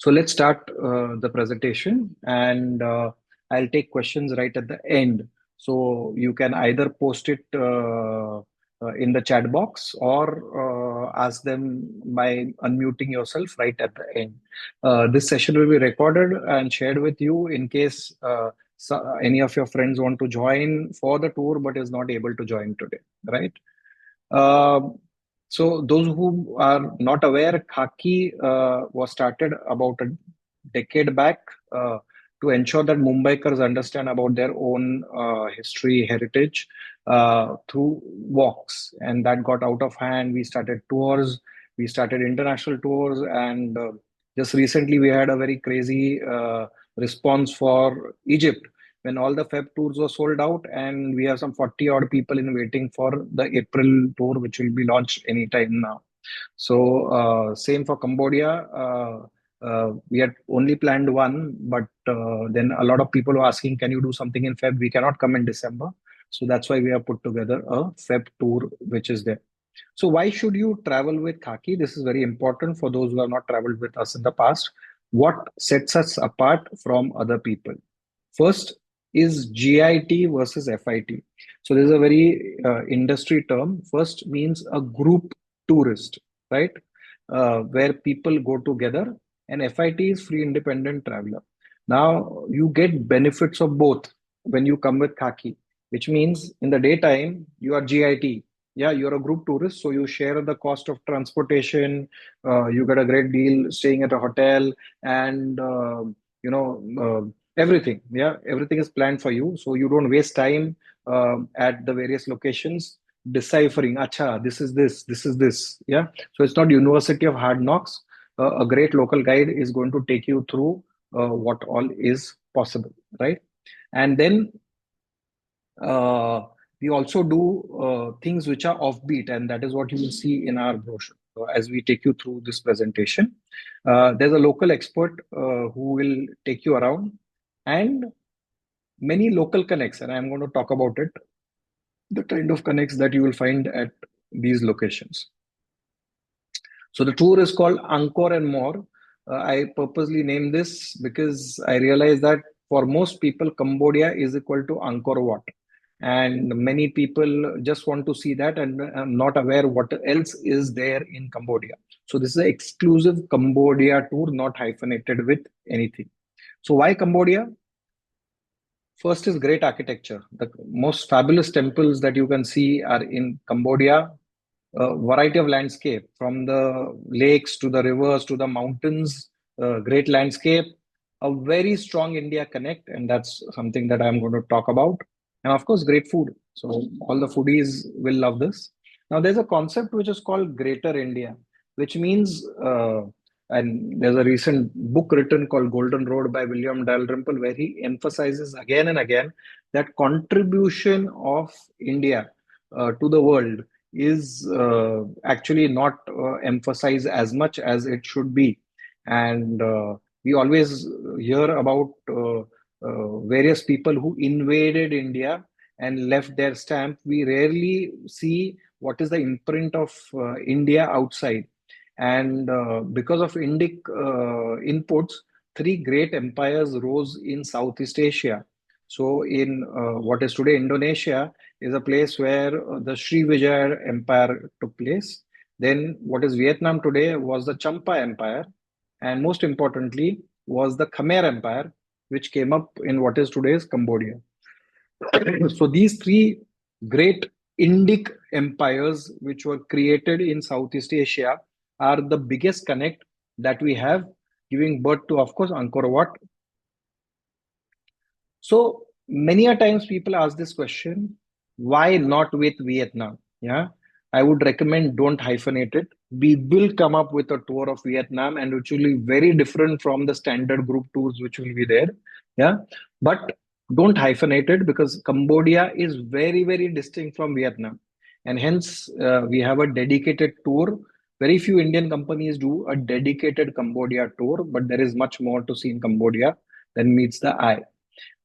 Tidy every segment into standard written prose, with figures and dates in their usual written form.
So let's start the presentation, and I'll take questions right at the end. So you can either post it in the chat box or ask them by unmuting yourself right at the end. This session will be recorded and shared with you in case any of your friends want to join for the tour but is not able to join today, right? Um, so those who are not aware, Khaki was started about a decade back to ensure that Mumbaikars understand about their own history, heritage through walks, and that got out of hand. We started tours, we started international tours, and just recently we had a very crazy response for Egypt when all the Feb tours were sold out, and we have some 40 odd people in waiting for the April tour, which will be launched anytime now. So, same for Cambodia. We had only planned one, but then a lot of people were asking, can you do something in Feb? We cannot come in December. So that's why we have put together a Feb tour, which is there. So why should you travel with Khaki? This is very important for those who have not traveled with us in the past. What sets us apart from other people? First is GIT versus FIT. So there's a very industry term. First means a group tourist, right? Where people go together, and FIT is free independent traveler. Now you get benefits of both when you come with Khaki, which means in the daytime you are GIT. Yeah, you're a group tourist, so you share the cost of transportation. You get a great deal staying at a hotel, and you know. Everything, yeah, everything is planned for you, so you don't waste time at the various locations deciphering. Acha, this is this. Yeah, so it's not University of Hard Knocks. A great local guide is going to take you through what all is possible, right? And then uh, we also do things which are offbeat, and that is what you will see in our brochure as we take you through this presentation. There's a local expert who will take you around, and many local connects, and I'm going to talk about it, the kind of connects that you will find at these locations. So the tour is called Angkor and More. I purposely named this because I realized that for most people, Cambodia is equal to Angkor Wat. And many people just want to see that and not aware what else is there in Cambodia. So this is an exclusive Cambodia tour, not hyphenated with anything. So why Cambodia? First is great architecture. The most fabulous temples that you can see are in Cambodia. A variety of landscape, from the lakes to the rivers to the mountains, great landscape, a very strong India connect, and that's something that I'm going to talk about. And of course, great food. So all the foodies will love this. Now, there's a concept which is called Greater India, which means and there's a recent book written called Golden Road by William Dalrymple, where he emphasizes again and again that contribution of India to the world is actually not emphasized as much as it should be. And we always hear about various people who invaded India and left their stamp. We rarely see what is the imprint of India outside. And because of Indic inputs, three great empires rose in Southeast Asia. So, in what is today Indonesia, is a place where the Srivijaya Empire took place. Then, what is Vietnam today was the Champa Empire, and most importantly, was the Khmer Empire, which came up in what is today's Cambodia. So, these three great Indic empires, which were created in Southeast Asia, are the biggest connect that we have, giving birth to, of course, Angkor Wat. So many a times people ask this question, why not with Vietnam? Yeah, I would recommend don't hyphenate it. We will come up with a tour of Vietnam, and which will be very different from the standard group tours which will be there. Yeah, but don't hyphenate it because Cambodia is very, very distinct from Vietnam, and hence we have a dedicated tour. Very few Indian companies do a dedicated Cambodia tour, but there is much more to see in Cambodia than meets the eye.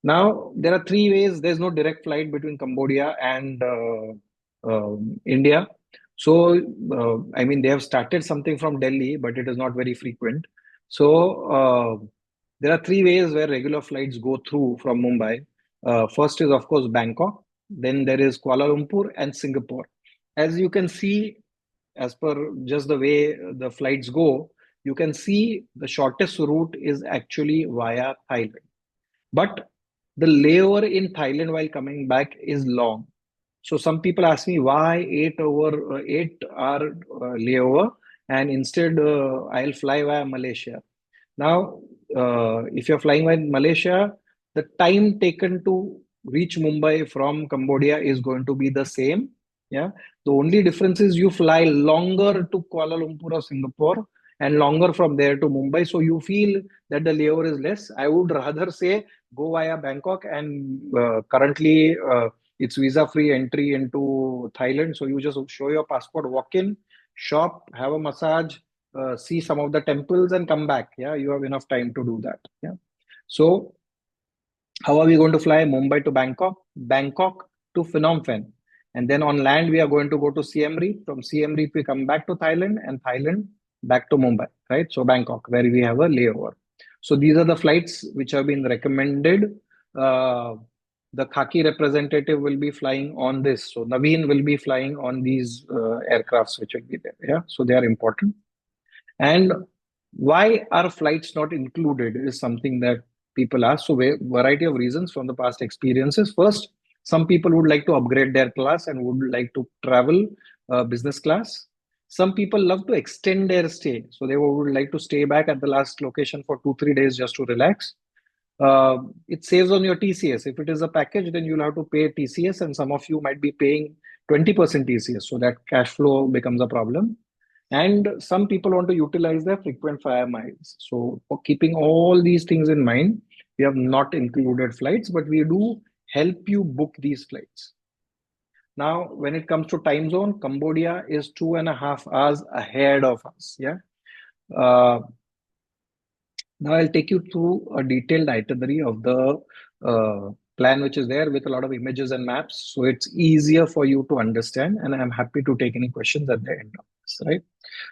Now, there are three ways. There's no direct flight between Cambodia and India. So, I mean, they have started something from Delhi, but it is not very frequent. So there are three ways where regular flights go through from Mumbai. First is, of course, Bangkok. Then there is Kuala Lumpur and Singapore. As you can see, as per just the way the flights go, you can see the shortest route is actually via Thailand. But the layover in Thailand while coming back is long. So some people ask me why 8 hour layover, and instead I'll fly via Malaysia. Now, if you're flying by Malaysia, the time taken to reach Mumbai from Cambodia is going to be the same. Yeah. The only difference is you fly longer to Kuala Lumpur or Singapore and longer from there to Mumbai. So you feel that the layover is less. I would rather say go via Bangkok, and currently it's visa-free entry into Thailand. So you just show your passport, walk in, shop, have a massage, see some of the temples and come back. Yeah, you have enough time to do that. Yeah. So how are we going to fly? Mumbai to Bangkok, Bangkok to Phnom Penh, and then on land we are going to go to Siem Reap. From Siem Reap we come back to Thailand, and Thailand back to Mumbai. Right. So Bangkok, where we have a layover. So these are the flights which have been recommended. Uh, the Khaki representative will be flying on this. So Naveen will be flying on these aircrafts which will be there. Yeah. So they are important. And why are flights not included is something that people ask. So, variety of reasons from the past experiences. First, some people would like to upgrade their class and would like to travel business class. Some people love to extend their stay. So, they would like to stay back at the last location for 2, 3 days just to relax. It saves on your TCS. If it is a package, then you'll have to pay TCS, and some of you might be paying 20% TCS. So, that cash flow becomes a problem. And some people want to utilize their frequent flyer miles. So, for keeping all these things in mind, we have not included flights, but we do help you book these flights. Now, when it comes to time zone, Cambodia is 2.5 hours ahead of us. Yeah. Uh, Now I'll take you through a detailed itinerary of the plan which is there with a lot of images and maps. So it's easier for you to understand, and I'm happy to take any questions at the end of this, right?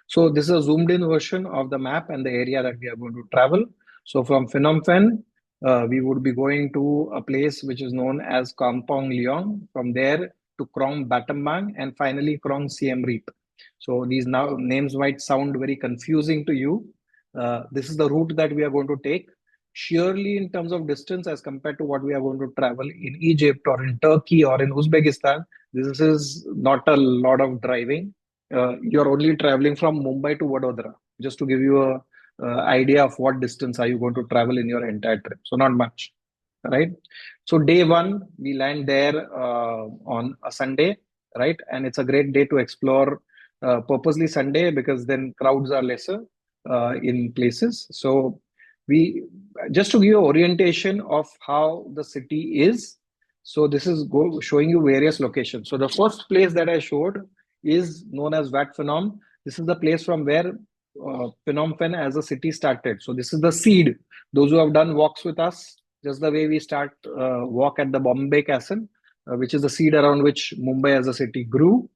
So this is a zoomed in version of the map and the area that we are going to travel. So from Phnom Penh, we would be going to a place which is known as Kampong Leong. From there to Krong Battambang, and finally Krong Siem Reap. So these now names might sound very confusing to you. This is the route that we are going to take. Surely, in terms of distance, as compared to what we are going to travel in Egypt or in Turkey or in Uzbekistan, this is not a lot of driving. You're only traveling from Mumbai to Vadodara, just to give you a idea of what distance are you going to travel in your entire trip. So not much, right? So day one, we land there on a Sunday, right? And it's a great day to explore. Purposely Sunday because then crowds are lesser in places. So we just to give you orientation of how the city is. So this is showing you various locations. So the first place that I showed is known as Wat Phnom. This is the place from where Phnom Penh as a city started. So this is the seed. Those who have done walks with us, just the way we start walk at the Bombay Castle, which is the seed around which Mumbai as a city grew.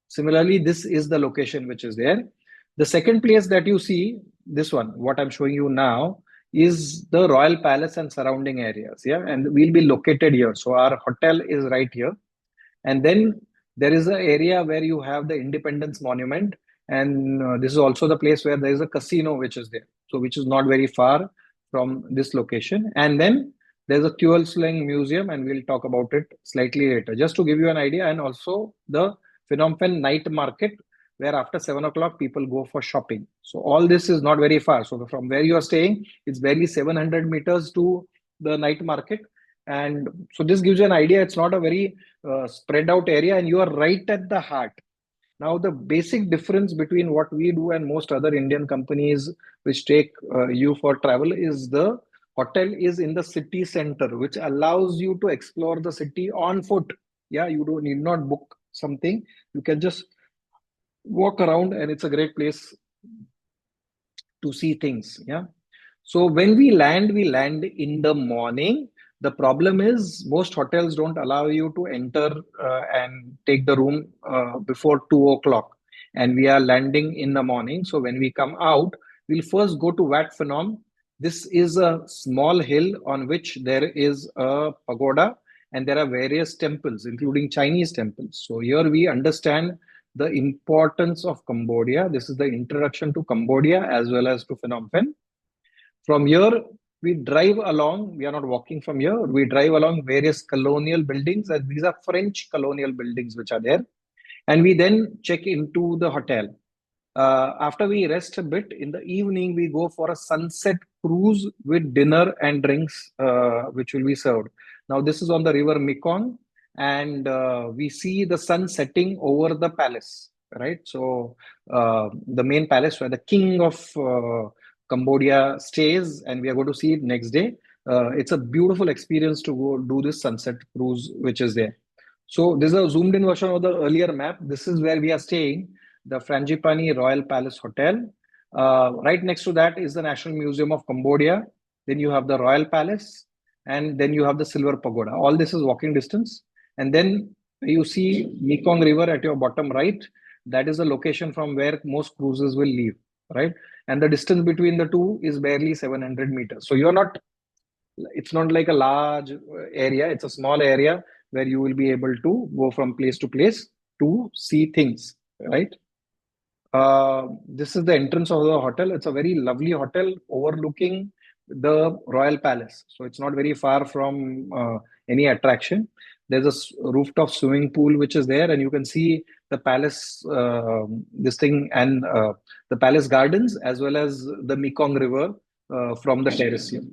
Similarly, this is the location which is there. The second place that you see, this one, what I'm showing you now, is the Royal Palace and surrounding areas. Yeah, and we'll be located here. So our hotel is right here. And then there is an area where you have the Independence Monument. And this is also the place where there is a casino which is there. So which is not very far from this location. And then there's a Tuol Sleng Museum, and we'll talk about it slightly later. Just to give you an idea, and also the Phnom Penh night market, where after 7 o'clock people go for shopping. So all this is not very far. So from where you are staying, it's barely 700 meters to the night market. And so this gives you an idea. It's not a very spread out area, and you are right at the heart. Now, the basic difference between what we do and most other Indian companies which take you for travel is the hotel is in the city center, which allows you to explore the city on foot. Yeah, you don't need not book something. You can just walk around, and it's a great place to see things. Yeah. So when we land in the morning. The problem is most hotels don't allow you to enter and take the room before 2 o'clock. And we are landing in the morning. So when we come out, we'll first go to Wat Phnom. This is a small hill on which there is a pagoda and there are various temples, including Chinese temples. So here we understand the importance of Cambodia. This is the introduction to Cambodia as well as to Phnom Penh. From here, we drive along. We are not walking from here. We drive along various colonial buildings, and these are French colonial buildings which are there. And we then check into the hotel. After we rest a bit in the evening, we go for a sunset cruise with dinner and drinks, which will be served. Now, this is on the river Mekong, and we see the sun setting over the palace, right? So, the main palace where the king of Cambodia stays, and we are going to see it next day. It's a beautiful experience to go do this sunset cruise, which is there. So, this is a zoomed in version of the earlier map. This is where we are staying, the Frangipani Royal Palace Hotel. Right next to that is the National Museum of Cambodia. Then you have the Royal Palace, and then you have the Silver Pagoda. All this is walking distance. And then you see Mekong River at your bottom right. That is the location from where most cruises will leave, right? And the distance between the two is barely 700 meters. So you're not, it's not like a large area, it's a small area where you will be able to go from place to place to see things, right? This is the entrance of the hotel. It's a very lovely hotel overlooking the Royal Palace. So it's not very far from any attraction. There's a rooftop swimming pool which is there, and you can see the palace, this thing, and the palace gardens as well as the Mekong River from the terrace here.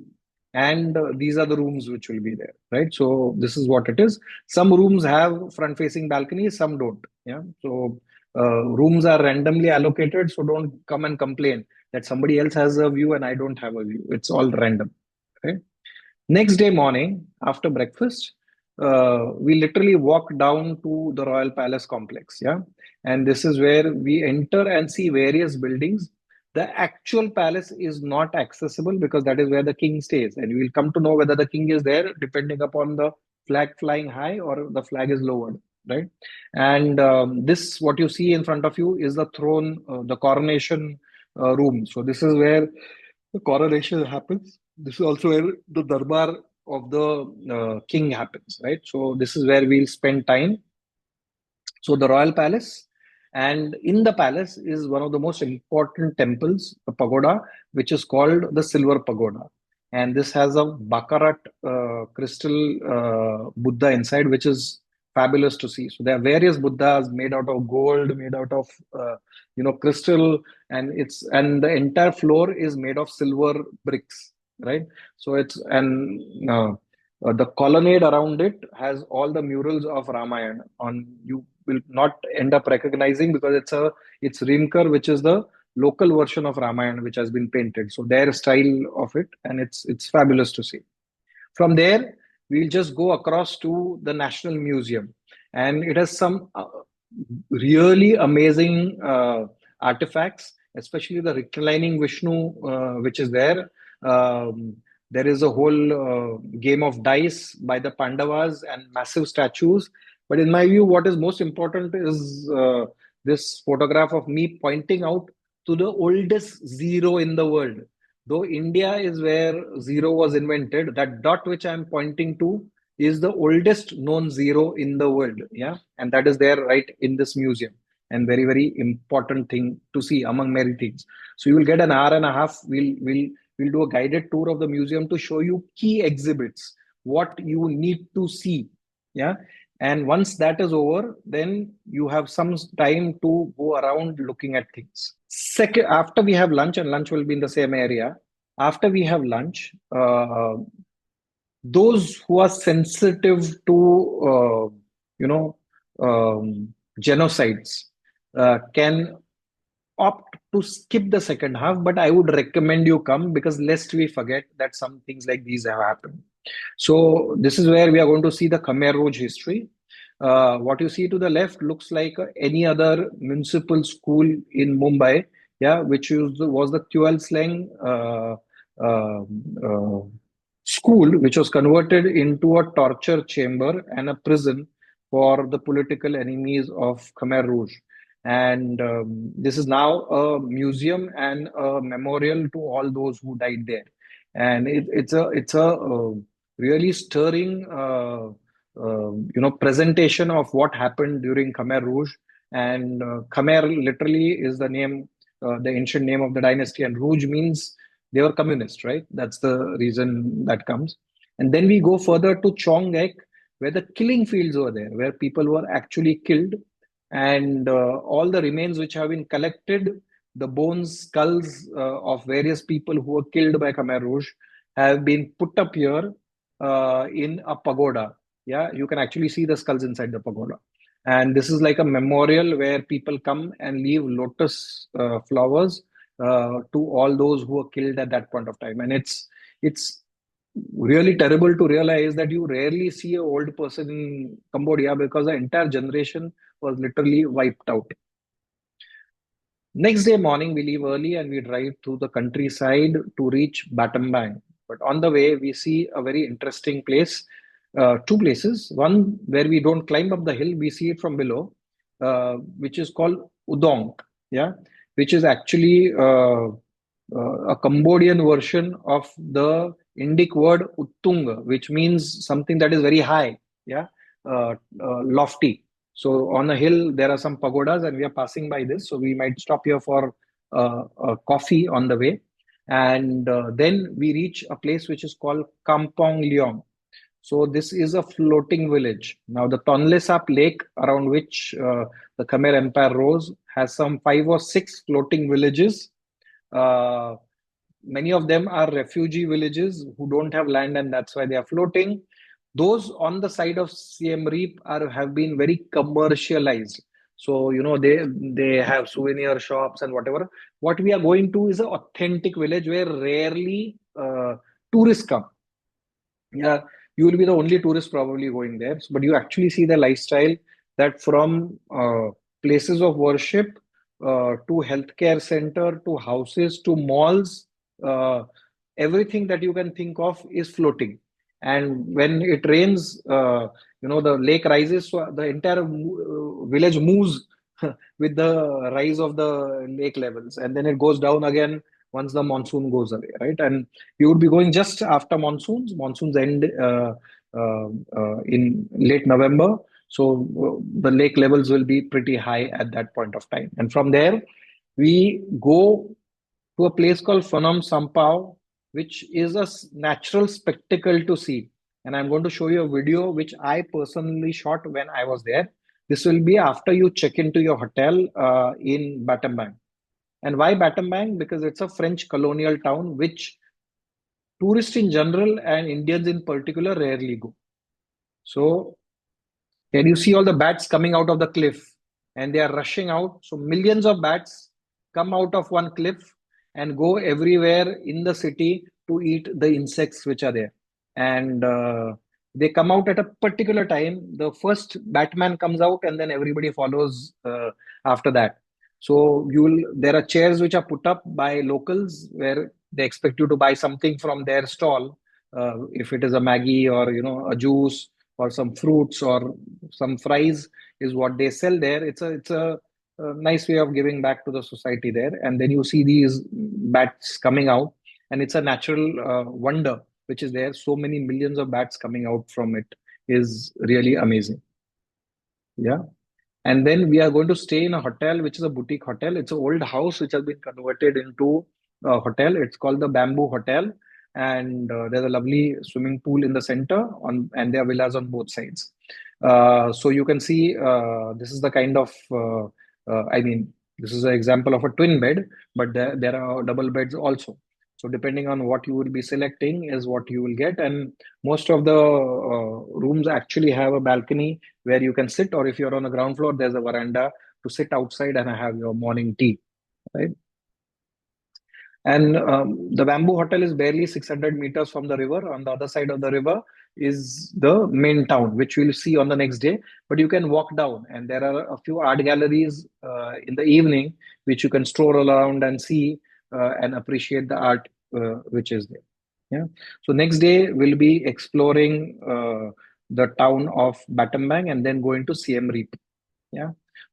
And these are the rooms which will be there, right? So this is what it is. Some rooms have front-facing balconies, some don't. Yeah. So rooms are randomly allocated, so don't come and complain that somebody else has a view and I don't have a view. It's all random. Okay. Next day morning, after breakfast, we literally walk down to the Royal Palace complex. Yeah. And this is where we enter and see various buildings. The actual palace is not accessible because that is where the king stays. And we will come to know whether the king is there depending upon the flag flying high or the flag is lowered, right? And this, what you see in front of you, is the throne, the coronation room. So this is where the coronation happens. This is also where the darbar of the king happens, right? So this is where we'll spend time. So the royal palace, and in the palace is one of the most important temples, the pagoda, which is called the Silver Pagoda. And this has a baccarat crystal Buddha inside, which is fabulous to see. So there are various Buddhas made out of gold, made out of crystal, and the entire floor is made of silver bricks, right? So it's and the colonnade around it has all the murals of Ramayana. On you will not end up recognizing because it's Rimkar, which is the local version of Ramayana, which has been painted. So their style of it, and it's fabulous to see. From there, we'll just go across to the National Museum, and it has some really amazing artifacts, especially the reclining Vishnu, which is there. There is a whole game of dice by the Pandavas and massive statues. But in my view, what is most important is this photograph of me pointing out to the oldest zero in the world. Though India is where zero was invented, that dot which I'm pointing to is the oldest known zero in the world. Yeah. And that is there right in this museum. And very, very important thing to see among many things. So you will get an hour and a half. We'll do a guided tour of the museum to show you key exhibits, what you need to see. Yeah. And once that is over, then you have some time to go around looking at things. Second, after we have lunch, and lunch will be in the same area. After we have lunch, those who are sensitive to, genocides can opt to skip the second half, but I would recommend you come because lest we forget that some things like these have happened. So this is where we are going to see the Khmer Rouge history. What you see to the left looks like any other municipal school in Mumbai, yeah, which was the Tuel Slang school, which was converted into a torture chamber and a prison for the political enemies of Khmer Rouge. And this is now a museum and a memorial to all those who died there. And it's a really stirring presentation of what happened during Khmer Rouge. And Khmer literally is the name, the ancient name of the dynasty, and Rouge means they were communist, right? That's the reason that comes. And then we go further to Chongek, where the killing fields were there, where people were actually killed, and all the remains which have been collected, the bones, skulls of various people who were killed by Khmer Rouge, have been put up here in a pagoda. Yeah, you can actually see the skulls inside the pagoda. And this is like a memorial where people come and leave lotus flowers to all those who were killed at that point of time. And it's really terrible to realize that you rarely see an old person in Cambodia because the entire generation was literally wiped out. Next day morning, we leave early and we drive through the countryside to reach Battambang. But on the way, we see a very interesting place, two places. One where we don't climb up the hill, we see it from below, which is called Udong, yeah, which is actually a Cambodian version of the Indic word Uttung, which means something that is very high, yeah, lofty. So on a hill, there are some pagodas, and we are passing by this. So we might stop here for a coffee on the way. And then we reach a place which is called Kampong Leong. So this is a floating village. Now the Tonle Sap Lake, around which the Khmer Empire rose, has some 5 or 6 floating villages. Uh, Many of them are refugee villages who don't have land, and that's why they are floating. Those on the side of Siem Reap are have been very commercialized. So they have souvenir shops and whatever. What we are going to is an authentic village where rarely tourists come. Yeah, you will be the only tourist probably going there, but you actually see the lifestyle, that from places of worship to healthcare center to houses to malls, uh, everything that you can think of is floating. And when it rains, the lake rises, so the entire village moves with the rise of the lake levels, and then it goes down again once the monsoon goes away, right? And you would be going just after monsoons. Monsoons end in late November. So the lake levels will be pretty high at that point of time. And from there, we go to a place called Phnom Sampao, which is a natural spectacle to see. And I'm going to show you a video which I personally shot when I was there. This will be after you check into your hotel in Battambang. And why Battambang? Because it's a French colonial town which tourists in general and Indians in particular rarely go. So, can you see all the bats coming out of the cliff, and they are rushing out? So millions of bats come out of one cliff and go everywhere in the city to eat the insects which are there. And they come out at a particular time. The first Batman comes out, and then everybody follows after that. So there are chairs which are put up by locals where they expect you to buy something from their stall, if it is a Maggie or a juice or some fruits or some fries is what they sell there. It's a nice way of giving back to the society there. And then you see these bats coming out, and it's a natural wonder which is there. So many millions of bats coming out from it is really amazing. Yeah. And then we are going to stay in a hotel, which is a boutique hotel. It's an old house which has been converted into a hotel. It's called the Bamboo Hotel. And there's a lovely swimming pool in the center, and there are villas on both sides. So you can see this is the kind of, I mean, this is an example of a twin bed, but there are double beds also. So depending on what you will be selecting is what you will get. And most of the rooms actually have a balcony where you can sit, or if you're on the ground floor, there's a veranda to sit outside and have your morning tea, right? And the Bamboo Hotel is barely 600 meters from the river. On the other side of the river is the main town, which we'll see on the next day. But you can walk down, and there are a few art galleries in the evening, which you can stroll around and see and appreciate the art which is there. Yeah. So next day we'll be exploring the town of Battambang and then going to Siem Reap. Yeah.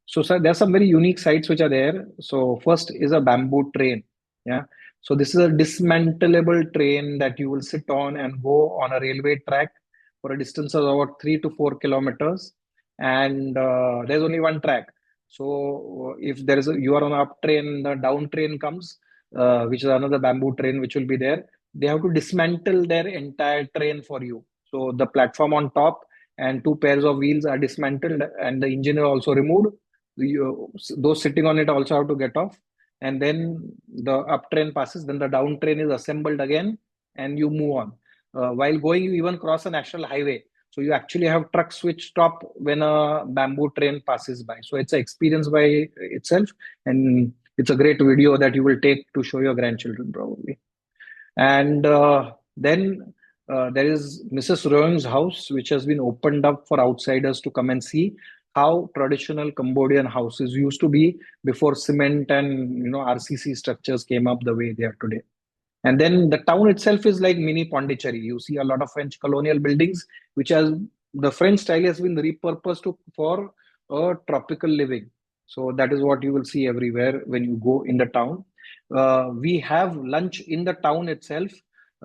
So, sir, there are some very unique sites which are there. So, first is a bamboo train. Yeah. So, this is a dismantleable train that you will sit on and go on a railway track for a distance of about 3 to 4 kilometers. And there's only one track. So, if there is you are on a up train, the down train comes, which is another bamboo train which will be there. They have to dismantle their entire train for you. So, the platform on top and two pairs of wheels are dismantled, and the engine is also removed. Those sitting on it also have to get off, and then the up train passes, then the down train is assembled again, and you move on. While going, you even cross a national highway, so you actually have trucks which stop when a bamboo train passes by. So it's an experience by itself, and it's a great video that you will take to show your grandchildren probably. And then there is Mrs. Royang's house, which has been opened up for outsiders to come and see how traditional Cambodian houses used to be before cement and RCC structures came up the way they are today. And then the town itself is like mini Pondicherry. You see a lot of French colonial buildings, which has the French style has been repurposed for a tropical living. So that is what you will see everywhere when you go in the town. We have lunch in the town itself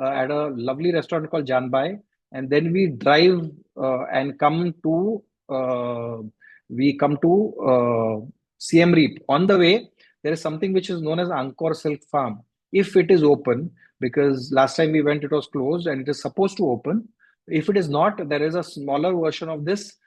at a lovely restaurant called Janbai, and then we drive and uh, come to Siem Reap. On the way, there is something which is known as Angkor Silk Farm. If it is open, because last time we went, it was closed, and it is supposed to open. If it is not, there is a smaller version of this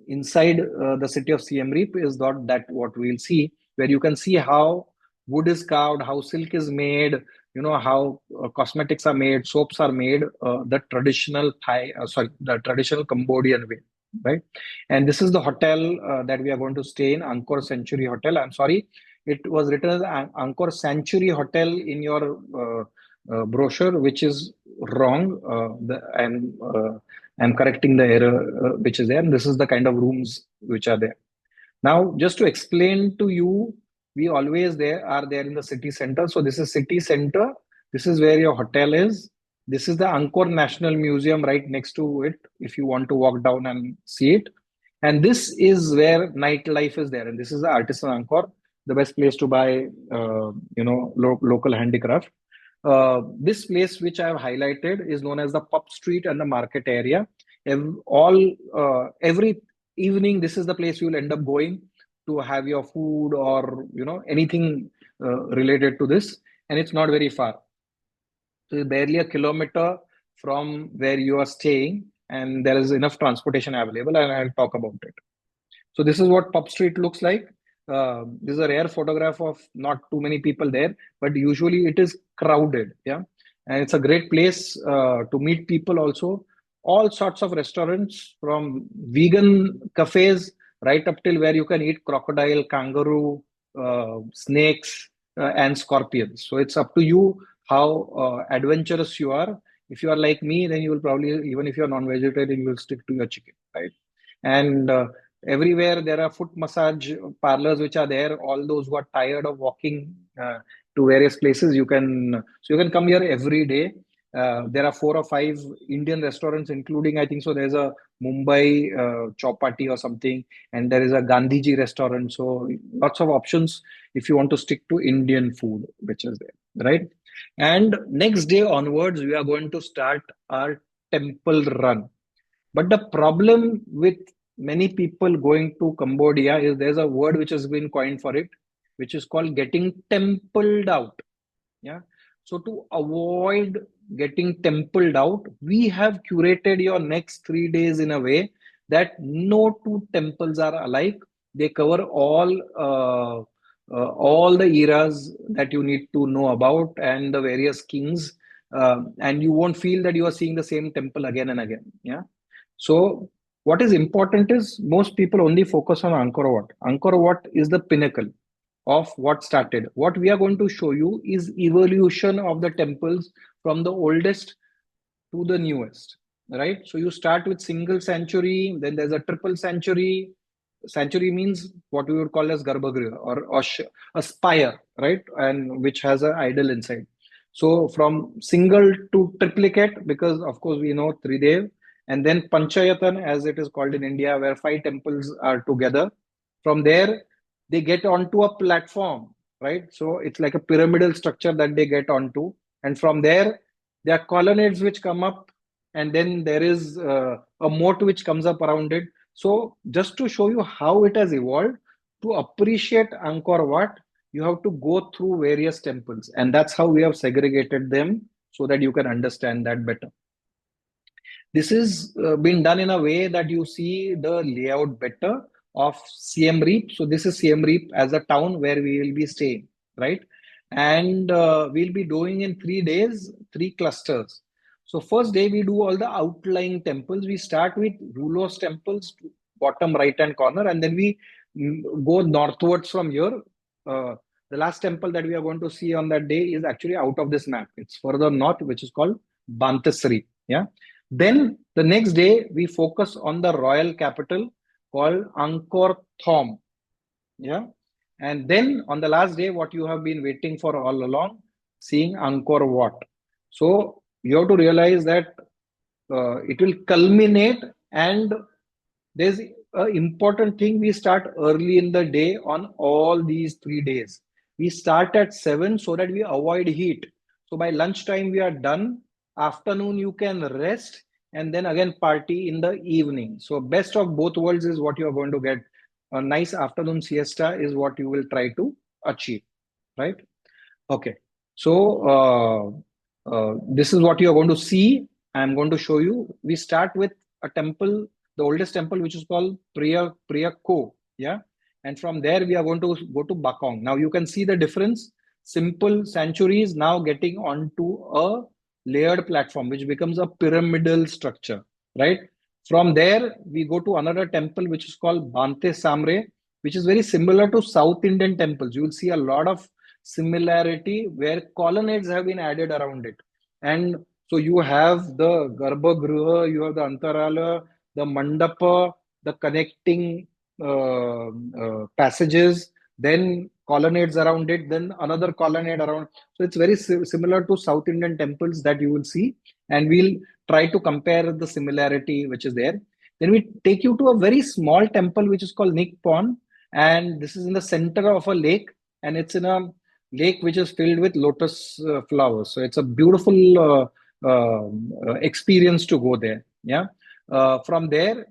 inside the city of Siem Reap. Is not that what we'll see, where you can see how wood is carved, how silk is made, how cosmetics are made, soaps are made, the traditional the traditional Cambodian way, right? And this is the hotel that we are going to stay in, Angkor Century Hotel. I'm sorry, it was written as Angkor Sanctuary Hotel in your brochure, which is wrong. I'm correcting the error which is there. And this is the kind of rooms which are there. Now, just to explain to you, we always are there in the city center. So this is city center. This is where your hotel is. This is the Angkor National Museum right next to it, if you want to walk down and see it. And this is where nightlife is there. And this is the Artisan Angkor, the best place to buy, local handicraft. This place, which I have highlighted, is known as the Pub Street and the market area. Every evening, this is the place you will end up going to have your food or anything related to this, and it's not very far. So it's barely a kilometer from where you are staying, and there is enough transportation available, and I'll talk about it. So this is what Pub Street looks like. This is a rare photograph of not too many people there, but usually it is crowded. Yeah, and it's a great place to meet people also. All sorts of restaurants, from vegan cafes right up till where you can eat crocodile, kangaroo, snakes, and scorpions. So it's up to you how adventurous you are. If you are like me, then you will probably, even if you're non-vegetarian, you will stick to your chicken, right? And everywhere there are foot massage parlors which are there. All those who are tired of walking to various places, you can come here every day. There are 4 or 5 Indian restaurants, including, I think so, there's a Mumbai Chowpatty or something, and there is a Gandhiji restaurant. So lots of options if you want to stick to Indian food, which is there, right? And next day onwards, we are going to start our temple run. But the problem with many people going to Cambodia is there's a word which has been coined for it, which is called getting templed out. Yeah. So to avoid getting templed out, we have curated your next 3 days in a way that no two temples are alike. They cover all the eras that you need to know about and the various kings, and you won't feel that you are seeing the same temple again and again. Yeah. So what is important is most people only focus on Angkor Wat. Angkor Wat is the pinnacle of what started. What we are going to show you is evolution of the temples from the oldest to the newest, right? So you start with single sanctuary, then there's a triple sanctuary. Sanctuary means what we would call as garbhagriha, or a spire, right? And which has an idol inside. So from single to triplicate, because of course we know Tridev, and then Panchayatan, as it is called in India, where 5 temples are together, From there, they get onto a platform, right? So it's like a pyramidal structure that they get onto. And from there are colonnades which come up, and then there is a moat which comes up around it. So just to show you how it has evolved, to appreciate Angkor Wat, you have to go through various temples, and that's how we have segregated them so that you can understand that better. This is been done in a way that you see the layout better of Siem Reap. So this is Siem Reap as a town where we will be staying, right? And we'll be doing in 3 days, three clusters. So first day we do all the outlying temples. We start with Rulos temples, bottom right hand corner, and then we go northwards from here. The last temple that we are going to see on that day is actually out of this map. It's further north, which is called Bantasri. Yeah. Then the next day, we focus on the royal capital called Angkor Thom. Yeah. And then on the last day, what you have been waiting for all along, seeing Angkor Wat. So you have to realize that it will culminate, and there's an important thing. We start early in the day on all these 3 days. We start at 7 so that we avoid heat. So by lunchtime we are done. Afternoon you can rest, and then again party in the evening. So best of both worlds is what you are going to get. A nice afternoon siesta is what you will try to achieve, right? Okay, so this is what you are going to see. I'm going to show you. We start with a temple, the oldest temple, which is called Priya Ko. Yeah, and from there we are going to go to Bakong. Now you can see the difference. Simple sanctuaries now getting onto a layered platform, which becomes a pyramidal structure, right? From there we go to another temple, which is called Bante Samre, which is very similar to South Indian temples. You will see a lot of similarity where colonnades have been added around it. And so you have the Garbhagriha, you have the Antarala, the Mandapa, the connecting passages, then colonnades around it, then another colonnade around. So it's very similar to South Indian temples that you will see. And we'll try to compare the similarity which is there. Then we take you to a very small temple which is called Nikpon. And this is in the center of a lake, and it's in a lake which is filled with lotus flowers. So it's a beautiful experience to go there. Yeah. From there,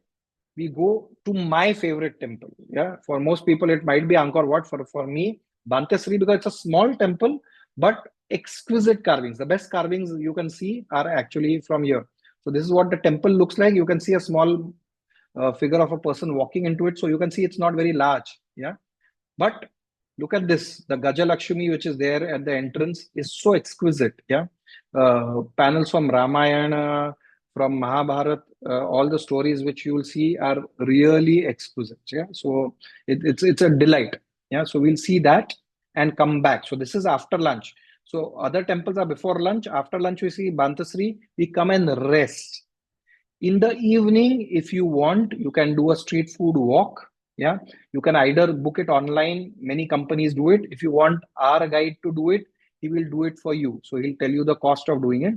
we go to my favorite temple. Yeah. For most people, it might be Angkor Wat. For me, Bantesri, because it's a small temple, but exquisite carvings. The best carvings you can see are actually from here. So this is what the temple looks like. You can see a small figure of a person walking into it. So you can see it's not very large. Yeah. But look at this. The Gajalakshmi, which is there at the entrance, is so exquisite. Yeah. Panels from Ramayana, from Mahabharata, all the stories which you will see are really exquisite. Yeah. So it's a delight. Yeah. So we'll see that and come back. So this is after lunch. So other temples are before lunch. After lunch, we see Bantasri. We come and rest. In the evening, if you want, you can do a street food walk. Yeah, you can either book it online. Many companies do it. If you want our guide to do it, he will do it for you. So he'll tell you the cost of doing it.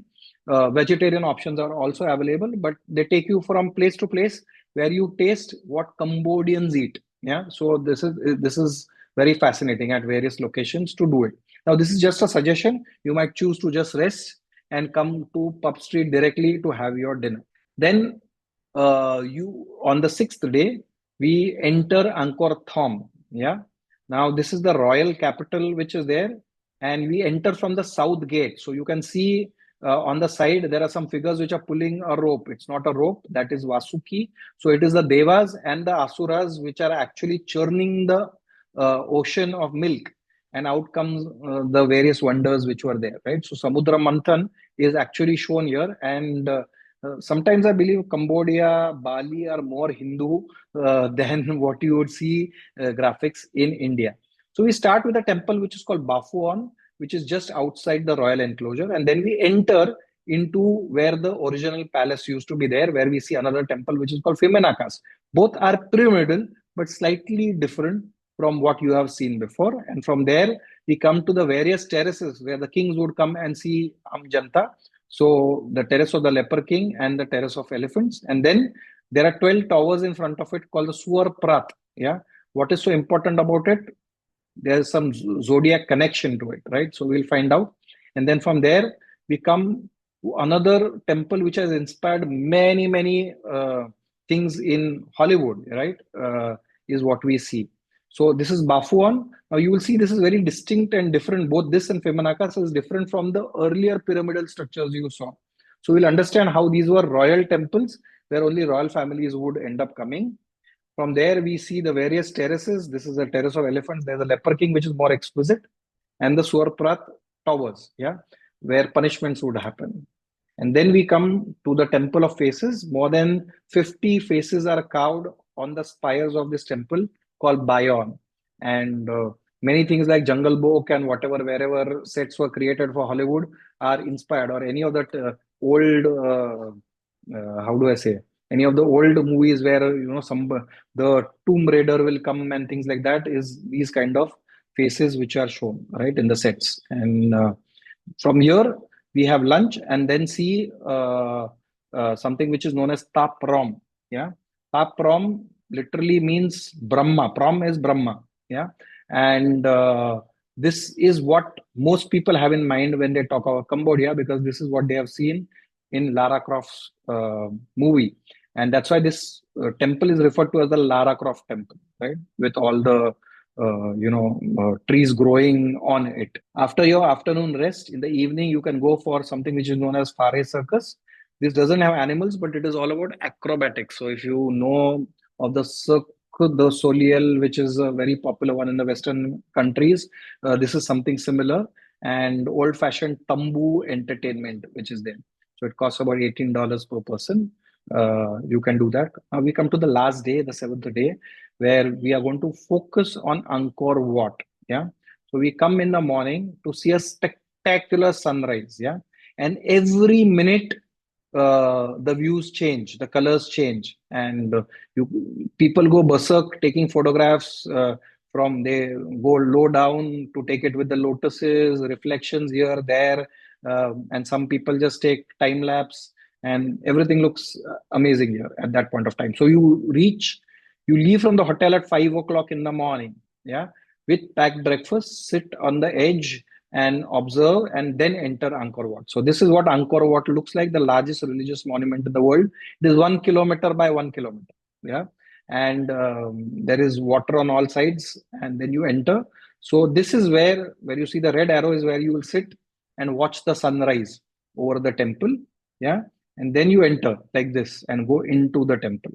Vegetarian options are also available, but they take you from place to place where you taste what Cambodians eat. Yeah, so this is very fascinating at various locations to do it. Now, this is just a suggestion. You might choose to just rest and come to Pub Street directly to have your dinner. Then you on the sixth day we enter Angkor Thom. Yeah. Now this is the royal capital which is there, and we enter from the south gate. So you can see on the side there are some figures which are pulling a rope. It's not a rope, that is Vasuki. So it is the Devas and the Asuras which are actually churning the ocean of milk, and out comes the various wonders which were there, right? So Samudra Manthan is actually shown here, and sometimes I believe Cambodia, Bali are more Hindu than what you would see graphics in India. So we start with a temple which is called Bafuon, which is just outside the royal enclosure, and then we enter into where the original palace used to be there, where we see another temple which is called Fimenakas. Both are pyramidal, but slightly different from what you have seen before. And from there, we come to the various terraces where the kings would come and see Amjanta. So the terrace of the leper king and the terrace of elephants. And then there are 12 towers in front of it called the Suar Prat. Yeah. What is so important about it? There's some zodiac connection to it, right? So we'll find out. And then from there, we come to another temple which has inspired many, many things in Hollywood, right? Is what we see. So this is Bafuan. Now you will see this is very distinct and different. Both this and Femanakas is different from the earlier pyramidal structures you saw. So we'll understand how these were royal temples where only royal families would end up coming. From there, we see the various terraces. This is a terrace of elephants. There's a leper king, which is more exquisite, and the Suarprat towers, yeah, where punishments would happen. And then we come to the Temple of Faces. More than 50 faces are carved on the spires of this temple called Bayon. And many things like Jungle Book and whatever, wherever sets were created for Hollywood are inspired, or any of that old, how do I say, any of the old movies where, some the Tomb Raider will come and things like that, is these kind of faces which are shown right in the sets. And from here we have lunch and then see something which is known as Taprom. Yeah, Taprom literally means Brahma. Prom is Brahma. Yeah, and this is what most people have in mind when they talk about Cambodia, because this is what they have seen in Lara Croft's movie, and that's why this temple is referred to as the Lara Croft temple, right? With all the trees growing on it. After your afternoon rest, in the evening, you can go for something which is known as Fare Circus. This doesn't have animals, but it is all about acrobatics. So if you know of the Cirque du Soleil, which is a very popular one in the Western countries, this is something similar. And old-fashioned tambu entertainment, which is there. So it costs about $18 per person. You can do that. Now we come to the last day, the seventh day, where we are going to focus on Angkor Wat. Yeah. So we come in the morning to see a spectacular sunrise. Yeah. And every minute, the views change, the colors change, and people go berserk taking photographs. From they go low down to take it with the lotuses, reflections here, there, and some people just take time lapse, and everything looks amazing here at that point of time. So you leave from the hotel at 5 o'clock in the morning, yeah, with packed breakfast, sit on the edge and observe, and then enter Angkor Wat. So this is what Angkor Wat looks like, the largest religious monument in the world. It is 1 kilometer by 1 kilometer. Yeah. And there is water on all sides, and then you enter. So this is where you see the red arrow is where you will sit and watch the sunrise over the temple. Yeah. And then you enter like this and go into the temple.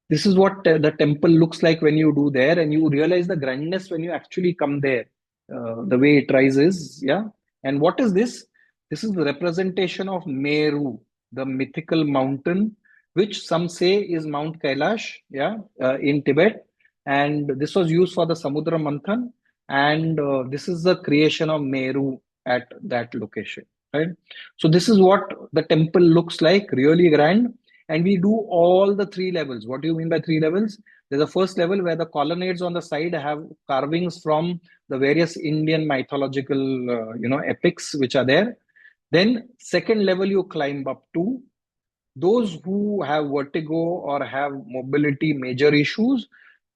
This is what the temple looks like when you do there, and you realize the grandness when you actually come there. The way it rises, yeah. And what is this? This is the representation of Meru, the mythical mountain, which some say is Mount Kailash, yeah, in Tibet. And this was used for the Samudra Manthan, and this is the creation of Meru at that location, right? So this is what the temple looks like, really grand. And we do all the three levels. What do you mean by three levels? There's a first level where the colonnades on the side have carvings from the various Indian mythological, epics which are there. Then second level you climb up to. Those who have vertigo or have mobility major issues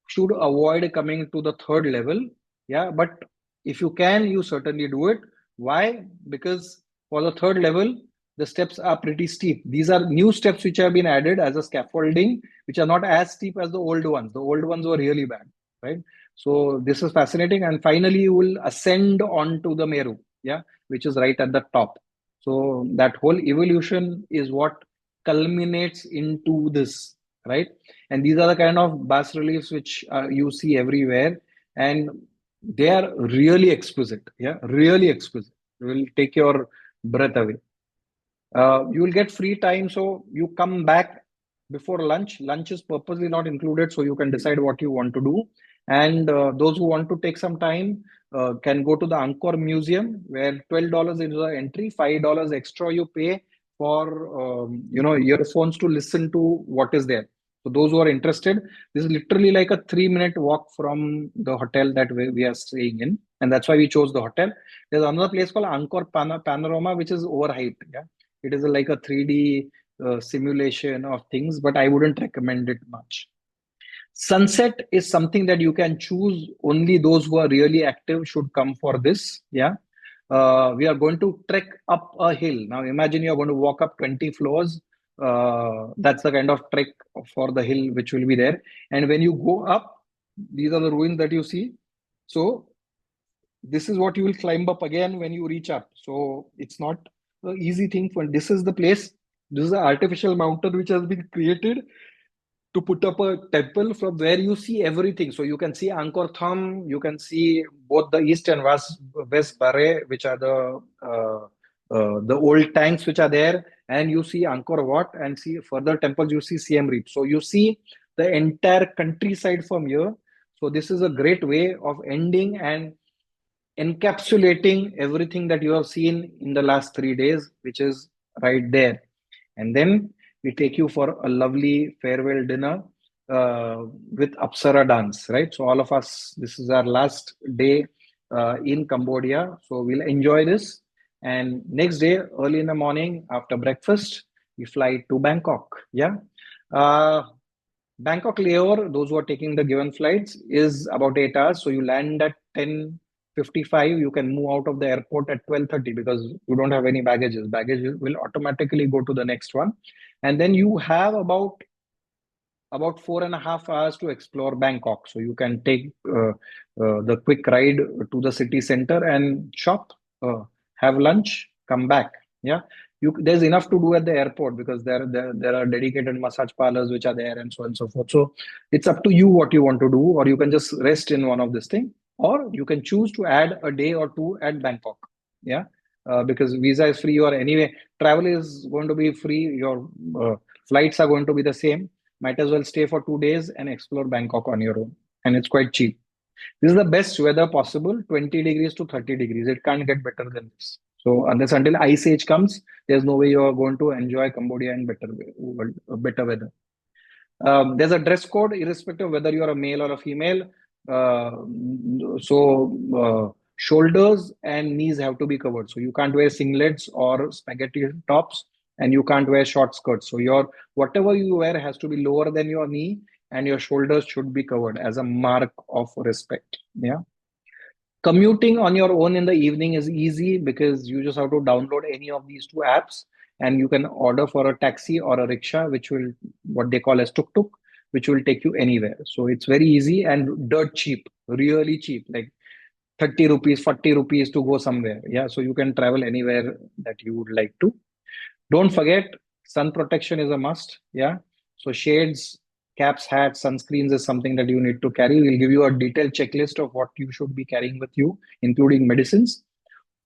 should avoid coming to the third level. Yeah, but if you can, you certainly do it. Why? Because for the third level, the steps are pretty steep. These are new steps which have been added as a scaffolding, which are not as steep as the old ones. The old ones were really bad, right? So this is fascinating. And finally, you will ascend onto the Meru, yeah, which is right at the top. So that whole evolution is what culminates into this, right? And these are the kind of bas reliefs which you see everywhere, and they are really exquisite. Yeah, really exquisite. It will take your breath away. You will get free time, so you come back before lunch. Lunch is purposely not included, so you can decide what you want to do. And those who want to take some time can go to the Angkor Museum, where $12 is the entry, $5 extra you pay for earphones to listen to what is there. So those who are interested, this is literally like a 3-minute walk from the hotel that we are staying in, and that's why we chose the hotel. There's another place called Angkor Panorama, which is overhyped. Yeah, it is like a 3D simulation of things, but I wouldn't recommend it much. Sunset is something that you can choose. Only those who are really active should come for this. Yeah. We are going to trek up a hill. Now imagine you're going to walk up 20 floors. That's the kind of trek for the hill which will be there. And when you go up, these are the ruins that you see. So this is what you will climb up again when you reach up. So it's not an easy thing. For this is the place. This is the artificial mountain which has been created to put up a temple from where you see everything. So you can see Angkor Thom, you can see both the East and West Barre, which are the old tanks which are there, and you see Angkor Wat, and see further temples. You see Siem Reap. So you see the entire countryside from here. So this is a great way of ending and encapsulating everything that you have seen in the last 3 days, which is right there. And then we take you for a lovely farewell dinner with Apsara dance, right? So all of us, this is our last day in Cambodia. So we'll enjoy this. And next day, early in the morning, after breakfast, we fly to Bangkok. Yeah. Uh, Bangkok layover, those who are taking the given flights, is about 8 hours. So you land at 10:55. You can move out of the airport at 12:30 because you don't have any baggages. Baggage will automatically go to the next one. And then you have about 4.5 hours to explore Bangkok. So you can take the quick ride to the city center and shop, have lunch, come back. Yeah, there's enough to do at the airport because there are dedicated massage parlors which are there and so on and so forth. So it's up to you what you want to do, or you can just rest in one of this thing, or you can choose to add a day or two at Bangkok. Yeah. Because visa is free, or anyway, travel is going to be free. Your flights are going to be the same. Might as well stay for 2 days and explore Bangkok on your own. And it's quite cheap. This is the best weather possible, 20 degrees to 30 degrees. It can't get better than this. So unless until ice age comes, there's no way you're going to enjoy Cambodia in better weather. There's a dress code, irrespective of whether you're a male or a female. Shoulders and knees have to be covered. So you can't wear singlets or spaghetti tops, and you can't wear short skirts. So your whatever you wear has to be lower than your knee, and your shoulders should be covered as a mark of respect. Yeah. Commuting on your own in the evening is easy because you just have to download any of these two apps, and you can order for a taxi or a rickshaw, which will, what they call as tuk tuk, which will take you anywhere. So it's very easy and dirt cheap, really cheap, like 30 rupees, 40 rupees to go somewhere. Yeah. So you can travel anywhere that you would like to. Don't forget, sun protection is a must. Yeah. So shades, caps, hats, sunscreens is something that you need to carry. We'll give you a detailed checklist of what you should be carrying with you, including medicines.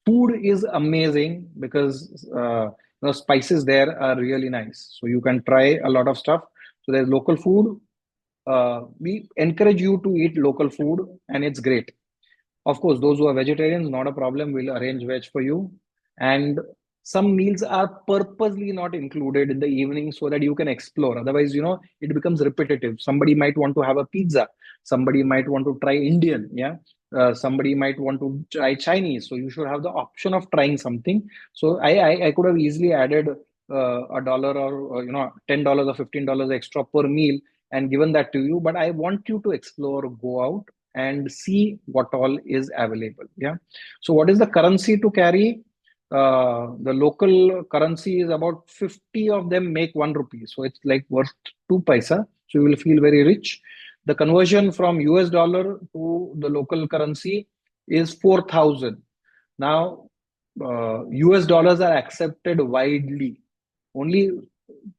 Food is amazing because spices there are really nice. So you can try a lot of stuff. So there's local food. We encourage you to eat local food, and it's great. Of course, those who are vegetarians, not a problem. We'll arrange veg for you. And some meals are purposely not included in the evening so that you can explore. Otherwise, it becomes repetitive. Somebody might want to have a pizza. Somebody might want to try Indian. Yeah. Somebody might want to try Chinese. So you should have the option of trying something. So I could have easily added a dollar or $10 or $15 extra per meal and given that to you. But I want you to explore, go out and see what all is available. Yeah. So what is the currency to carry? The local currency is about 50 of them make 1 rupee. So it's like worth 2 paisa. So you will feel very rich. The conversion from US dollar to the local currency is 4,000. Now, US dollars are accepted widely. Only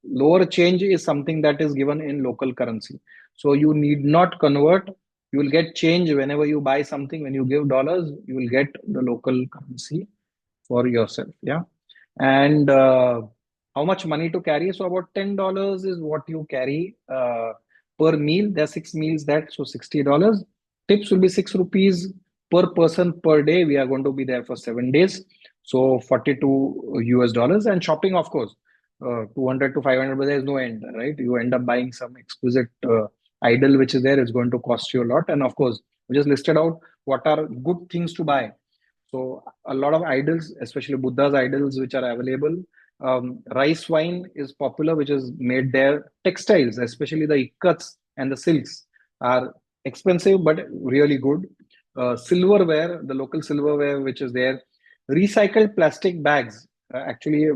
lower change is something that is given in local currency. So you need not convert. You will get change whenever you buy something. When you give dollars, you will get the local currency for yourself. Yeah. And how much money to carry? So about $10 is what you carry per meal. There are 6 meals that, so $60. Tips will be 6 rupees per person per day. We are going to be there for 7 days. So 42 US dollars. And shopping, of course, 200 to 500, but there's no end, right? You end up buying some exquisite idol which is there. It's going to cost you a lot. And of course, we just listed out what are good things to buy. So a lot of idols, especially Buddha's idols, which are available. Rice wine is popular, which is made there. Textiles, especially the ikkats and the silks. are expensive but really good. Silverware, the local silverware which is there, recycled plastic bags. Actually,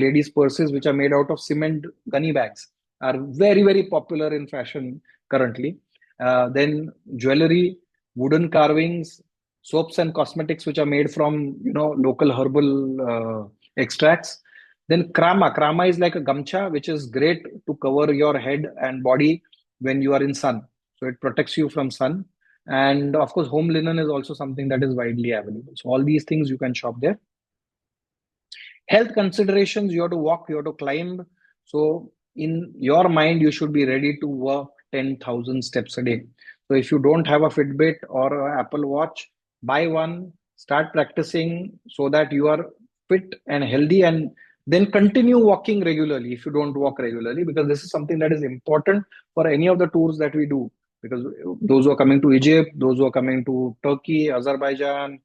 ladies' purses which are made out of cement gunny bags are very, very popular in fashion currently. Then jewelry, wooden carvings, soaps and cosmetics which are made from local herbal extracts. Then krama is like a gamcha which is great to cover your head and body when you are in sun, so it protects you from sun. And of course, home linen is also something that is widely available, so all these things you can shop there. Health considerations, you have to walk, you have to climb. So in your mind, you should be ready to walk 10,000 steps a day. So if you don't have a Fitbit or an Apple Watch, buy one, start practicing so that you are fit and healthy, and then continue walking regularly if you don't walk regularly, because this is something that is important for any of the tours that we do. Because those who are coming to Egypt, those who are coming to Turkey, Azerbaijan,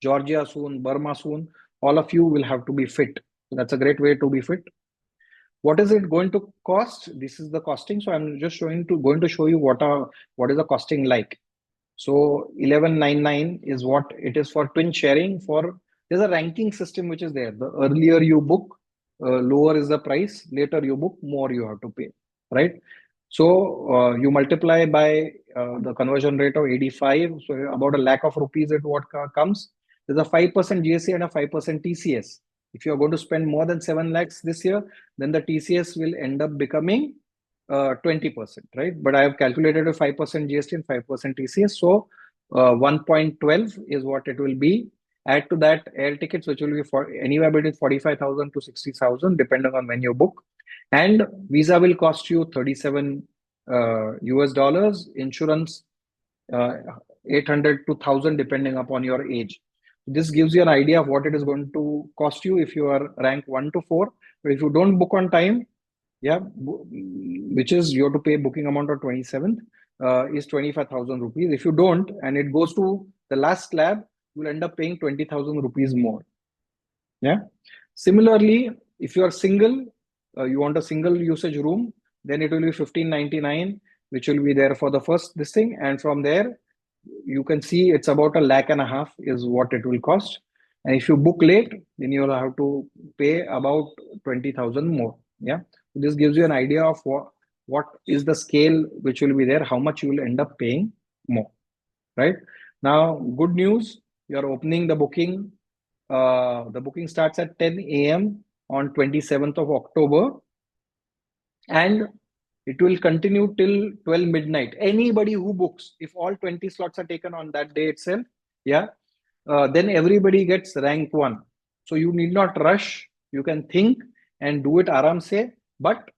Georgia soon, Burma soon, all of you will have to be fit. So that's a great way to be fit. What is it going to cost? This is the costing. So I'm just going to show you what is the costing like. So 1199 is what it is for twin sharing. For there's a ranking system which is there. The earlier you book, lower is the price. Later you book, more you have to pay, right? So you multiply by the conversion rate of 85. So about a lakh of rupees at what comes. There's a 5% GST and a 5% TCS. If you are going to spend more than 7 lakhs this year, then the TCS will end up becoming 20%, right? But I have calculated a 5% GST and 5% TCS. So 1.12 is what it will be. Add to that air tickets, which will be for anywhere between 45,000 to 60,000, depending on when you book. And visa will cost you 37 US dollars, insurance 800 to 1000, depending upon your age. This gives you an idea of what it is going to cost you if you are rank 1 to 4. But if you don't book on time, yeah, which is you have to pay booking amount of 27th, is 25,000 rupees. If you don't, and it goes to the last slab, you will end up paying 20,000 rupees more. Yeah. Similarly, if you are single, you want a single usage room, then it will be 1599, which will be there for the first this thing. And from there, you can see it's about a lakh and a half is what it will cost. And if you book late, then you'll have to pay about 20,000 more. Yeah. This gives you an idea of what is the scale which will be there, how much you will end up paying more. Right. Now, good news, you are opening the booking. The booking starts at 10 a.m. on 27th of October, and it will continue till 12 midnight. Anybody who books, if all 20 slots are taken on that day itself, yeah, then everybody gets rank 1. So you need not rush. You can think and do it aram se. But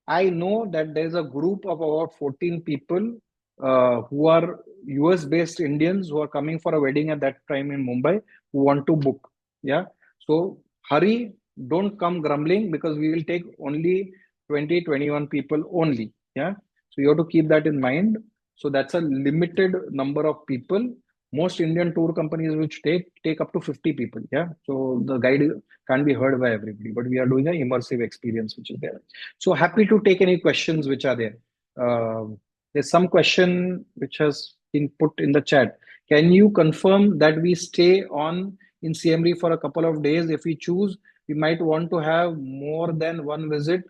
I know that there's a group of about 14 people who are US based Indians who are coming for a wedding at that time in Mumbai who want to book. Yeah. So hurry, don't come grumbling, because we will take only 20, 21 people only. Yeah. So you have to keep that in mind. So that's a limited number of people. Most Indian tour companies which take up to 50 people. Yeah. So the guide can't be heard by everybody, but we are doing an immersive experience which is there. So happy to take any questions which are there. There's some question which has been put in the chat. Can you confirm that we stay on in Siem Reap for a couple of days? If we choose, we might want to have more than one visit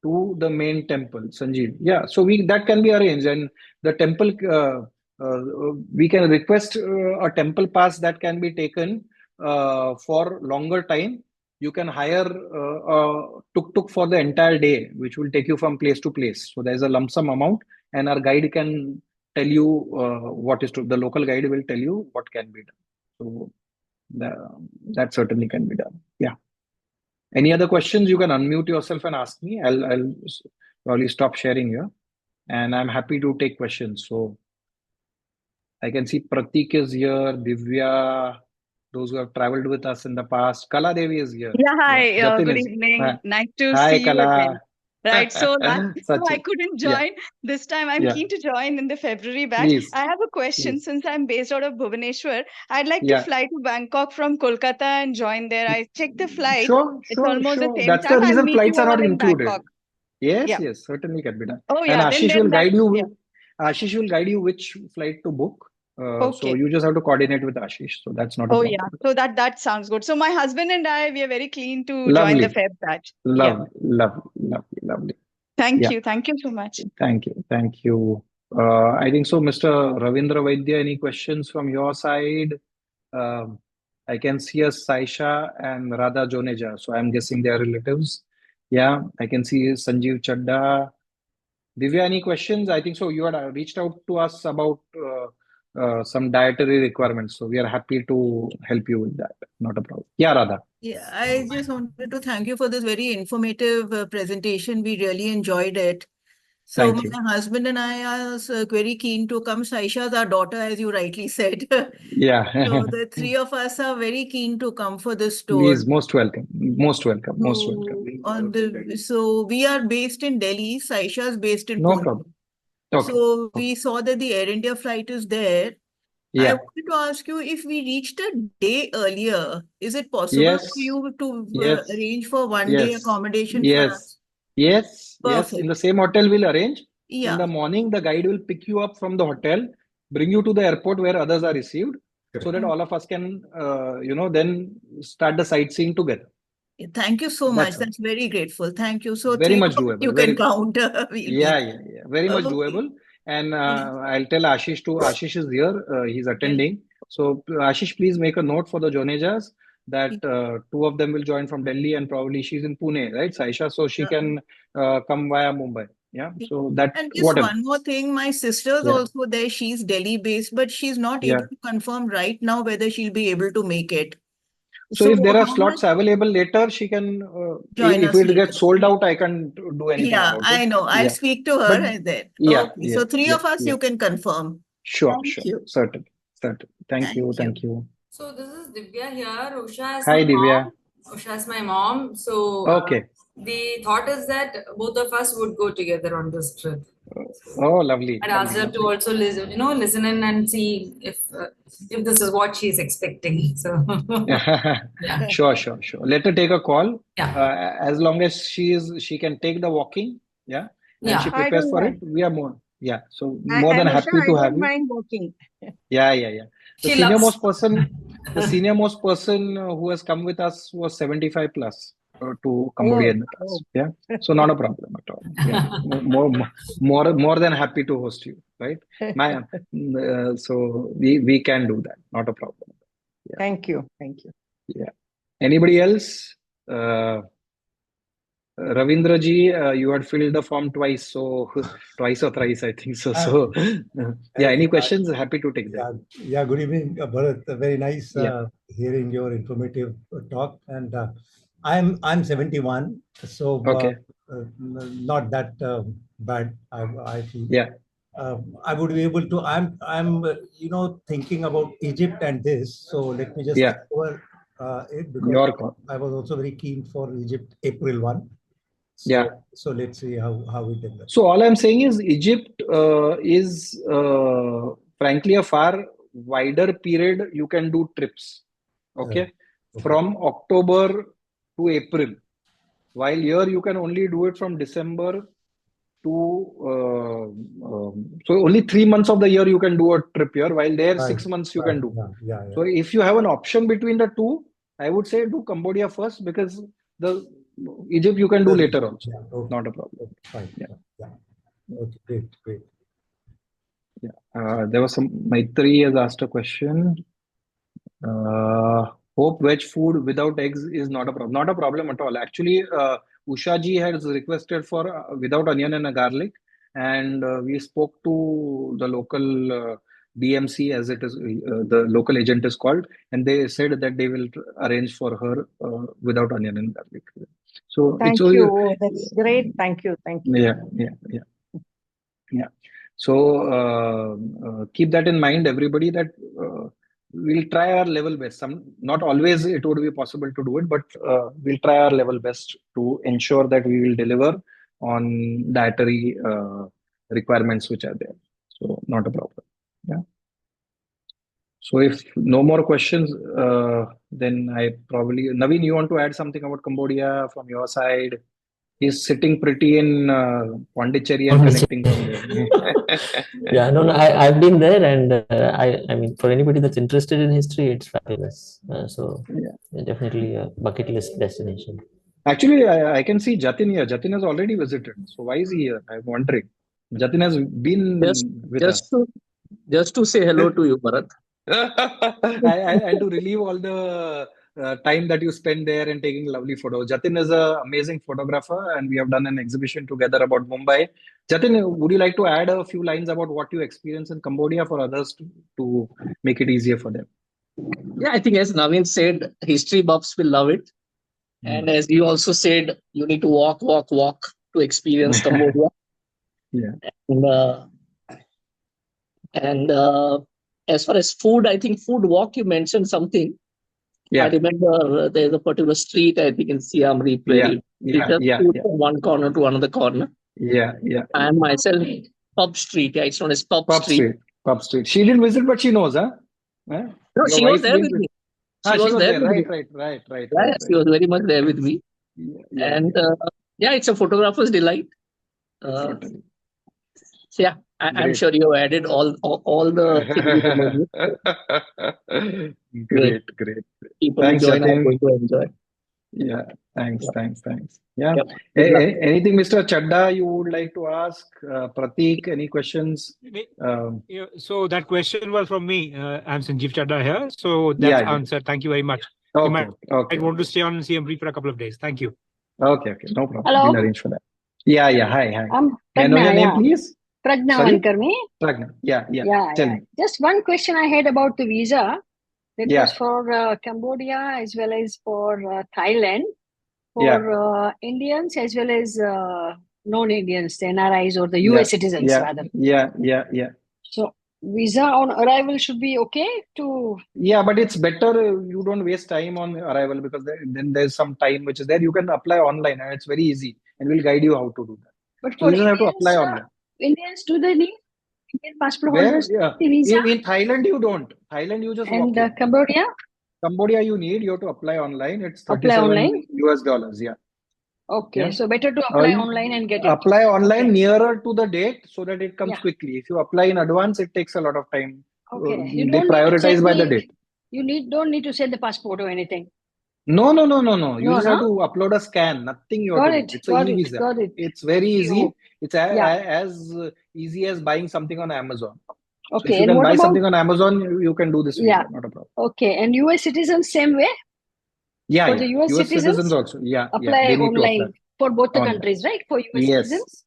to the main temple, Sanjeev. Yeah, so we that can be arranged, and the temple we can request a temple pass that can be taken for longer time. You can hire a tuk-tuk for the entire day, which will take you from place to place. So there's a lump sum amount, and our guide can tell you what is to, the local guide will tell you what can be done. So that certainly can be done. Yeah. Any other questions? You can unmute yourself and ask me. I'll probably stop sharing here, and I'm happy to take questions. So I can see Pratik is here, Divya, those who have traveled with us in the past. Kala Devi is here. Yeah, Yeah, hi. Jatin Good is. evening. Hi, Nice to hi see you again. Kala. Right. So last time I Sachin. couldn't Yeah, join. This time I'm yeah. keen to join in the February batch. Please, I have a question. please. Since I'm based out of Bhubaneswar, I'd like to Yeah. fly to Bangkok from Kolkata and join there. I checked the flight. Sure, It's sure, almost the sure. same That's time. the I'll reason meet you flights are all not in included. Bangkok. Yes, Yeah. yes, certainly can be done. Oh And yeah. Then Ashish then will that guide yeah. you. Ashish will guide you which flight to book. So Okay. you just have to coordinate with Ashish. So that's not a Oh yeah. problem. So that sounds good. So my husband and I, we are very keen to join the Lovely. Feb batch. Yeah. Lovely. Thank Yeah. you. Thank you so much. Thank you. Thank you. I think so, Mr. Ravindra Vaidya, any questions from your side? Um, I can see a Saisha and Radha Joneja, so I'm guessing they are relatives. Yeah, I can see Sanjeev Chadda. Divya, any questions? I think so. You had reached out to us about some dietary requirements, so we are happy to help you with that. Not a problem. Yeah, Radha. Yeah, I just wanted to thank you for this very informative presentation. We really enjoyed it. So Thank my you. husband and I are very keen to come. Saisha is our daughter, as you rightly said. Yeah, So the three of us are very keen to come for this tour. please, most welcome. Most welcome. Most welcome. So we are based in Delhi. Saisha is based in No Pune. problem. Okay. So Okay. we saw that the Air India flight is there. I Yeah. wanted to ask you, if we reached a day earlier, is it possible for Yes. you to Yes. arrange for 1 day Yes. accommodation for Yes. us? Yes. Yes. In Perfect. the same hotel, we'll arrange. In Yeah. the morning, the guide will pick you up from the hotel, bring you to the airport where others are received, so that Mm. all of us can, then start the sightseeing together. Thank you so much. That's all. That's very grateful. Thank you. So Very three much of us you doable. can Very, count. We'll be yeah. Very there. much Okay. doable. And Yeah. I'll tell Ashish to, Ashish is here. He's Yeah. attending. So Ashish, please make a note for the Jonejas that two of them will join from Delhi and probably she's in Pune, right, Saisha? So she Yeah. can come via Mumbai. Yeah. Yeah. So that, And just whatever. one more thing, my sister's Yeah. also there. She's Delhi based, but she's not Yeah. able to confirm right now whether she'll be able to make it. So So if there are how much slots available later, she can, join if us it later? gets sold out, I can't do anything Yeah, about it. I know. I'll Yeah. speak to her But and then. yeah, Okay, yeah, so three yeah, of us yeah. you can confirm. Sure, Thank sure. you. Certainly. Certainly. Thank you. Thank Thank you. you. So this is Divya here. Usha is my Hi, Divya. mom. Usha is my mom. So Okay. the thought is that both of us would go together on this trip. Oh, lovely, I'd asked lovely, her to lovely. also listen, listen in and see if this is what she's expecting. So yeah, Sure. Let her take a call. yeah, As long as she can take the walking, yeah, and she yeah. I prepares don't for it, mind. we are more, yeah. So more than And Usha, happy I to have don't you. mind working. Yeah. The She senior loves. most person, the senior most person who has come with us was 75 plus to Cambodia Oh, in the oh. past. Yeah, so not a problem at all. Yeah, more than happy to host you. Right, so we can do that. Not a problem. Yeah, Thank you. Thank you. yeah. Anybody else? Ravindra ji, you had filled the form twice, so twice or thrice, I think so. Uh, So, yeah, any yeah, questions? Happy to take that. good evening, Bharat. Very nice Yeah. hearing your informative talk. And I'm 71, so Okay. not that bad. I feel. Yeah. I would be able to. I'm thinking about Egypt and this. So let me just Yeah. cover it, because Your call. I was also very keen for Egypt April 1. Yeah. So let's see how it develops. So all I'm saying is Egypt is frankly a far wider period you can do trips. Okay. Okay. From October to April. While here you can only do it from December to so only 3 months of the year you can do a trip here, while there Right. 6 months you Right. can do. Yeah. So if you have an option between the two, I would say do Cambodia first, because the Egypt you can do later also. Yeah. Okay. Not a problem. Okay, fine. Yeah. Okay. Great. Yeah. There was some Maitri has asked a question. Uh, Hope veg food without eggs is not a problem. Not a problem at all. Actually, Usha ji has requested for without onion and a garlic, and we spoke to the local DMC, as it is, the local agent is called, and they said that they will arrange for her without onion and garlic. So it's Thank you. Oh, that's great. Thank you. Thank you. Yeah. So keep that in mind, everybody, that we'll try our level best. Not always it would be possible to do it, but we'll try our level best to ensure that we will deliver on dietary requirements which are there. So not a problem. Yeah. So if no more questions, then I probably, Naveen, you want to add something about Cambodia from your side? He's sitting pretty in Pondicherry and connecting from there. Yeah, no, I've been there, and I mean, for anybody that's interested in history, it's fabulous. So definitely a bucket list destination. Actually, I can see Jatin here. Jatin has already visited. So why is he here? I'm wondering. Jatin has been with us. Just to say hello to you, Bharat. And to relieve all the time that you spend there and taking lovely photos. Jatin is an amazing photographer, and we have done an exhibition together about Mumbai. Jatin, would you like to add a few lines about what you experience in Cambodia for others to make it easier for them? Yeah, I think as Naveen said, history buffs will love it. And as you also said, you need to walk to experience Cambodia. Yeah. And as far as food, I think food walk, you mentioned something. Yeah. I remember there's a particular street, I think in Siam Reap, where you just from one corner to another corner. Yeah. And myself, Pub Street. Yeah, it's known as Pub Street. Pub Street. She didn't visit, but she knows, huh? No, she was there with me. She was there. Right. She was very much there with me. And it's a photographer's delight. I'm sure you have added all the things. Great. People Thanks, who join are Jatin. going to enjoy. Yeah, thanks. Yeah. Anything, Mr. Chadda, you would like to ask? Prateek, any questions? So that question was from me. I'm Sanjeev Chadda here. So that's answered. Thank you very much. Okay. You might want to stay on CM for a couple of days. Thank you. Okay. No problem. Hello. We'll arrange for that. Yeah. Hi. I'm May I know your Pragna, name, please? Pragna Sorry? Vankarme. Pragna. Yeah. Tell me. Just one question I had about the visa. That Yeah. was for Cambodia as well as for Thailand, for Indians as well as non-Indians, the NRIs or the US citizens rather. Yeah. So visa on arrival should be okay to... Yeah, but it's better you don't waste time on arrival, because then there's some time which is there. You can apply online and it's very easy, and we'll guide you how to do that. But So for you don't have to Indians, apply online. Indians, do they need Indian passport Where? holders Yeah. the visa? In Thailand, you don't. Thailand, you just walk And in. Cambodia? Cambodia, you have to apply online. It's Apply online? $37. Yeah. Okay, Yeah. so better to apply online and get it. Apply online nearer to the date so that it comes Yeah. quickly. If you apply in advance, it takes a lot of time. Okay. They You don't need to prioritize send by the me- date. You don't need to send the passport or anything. No. You No, just have to upload a scan. Nothing you have Got to it. do. It's a e-visa. Got it. It's very easy. It's Yeah. as easy as buying something on Amazon. So Okay. if you And can what buy about... something on Amazon, you can do this. Yeah. Not a problem. Okay. And US citizens, same way? Yeah. For the US citizens also. Yeah. Apply They need to online apply. for both the Online. countries, right? For US Yes. citizens?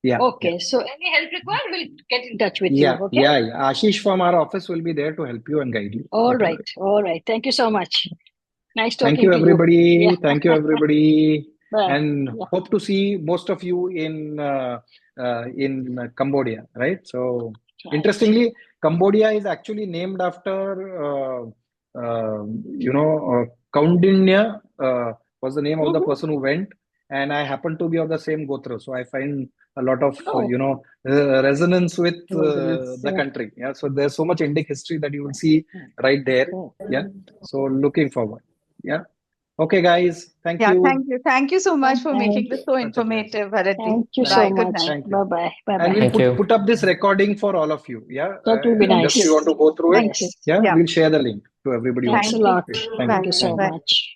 Yeah. Okay. So any help required, we'll get in touch with Yeah. you. Okay. Yeah. Ashish from our office will be there to help you and guide you. All Whatever. right. All right. Thank you so much. Nice talking Thank you, to everybody. Yeah. Thank you, everybody. Bye. And Yeah. hope to see most of you in Cambodia, right? So Right. interestingly, Cambodia is actually named after Kaundinya was the name of the person who went, and I happen to be of the same Gotra, so I find a lot of resonance with the country. Yeah, so there's so much Indic history that you will see right there. Yeah, so looking forward. Yeah. Okay, guys. Thank you. Thank you so much for Thank making this so Such a informative, Bharati. Thank you Bye. so Good much. night. Thank you. Bye-bye. And Bye-bye. we'll Thank you. put up this recording for all of you. Yeah. That will be Just nice. you want to go through it. Thank you. Yeah. Yeah. We'll share the link to everybody. Thanks also. a lot. Thank Thank you. you so Bye. much.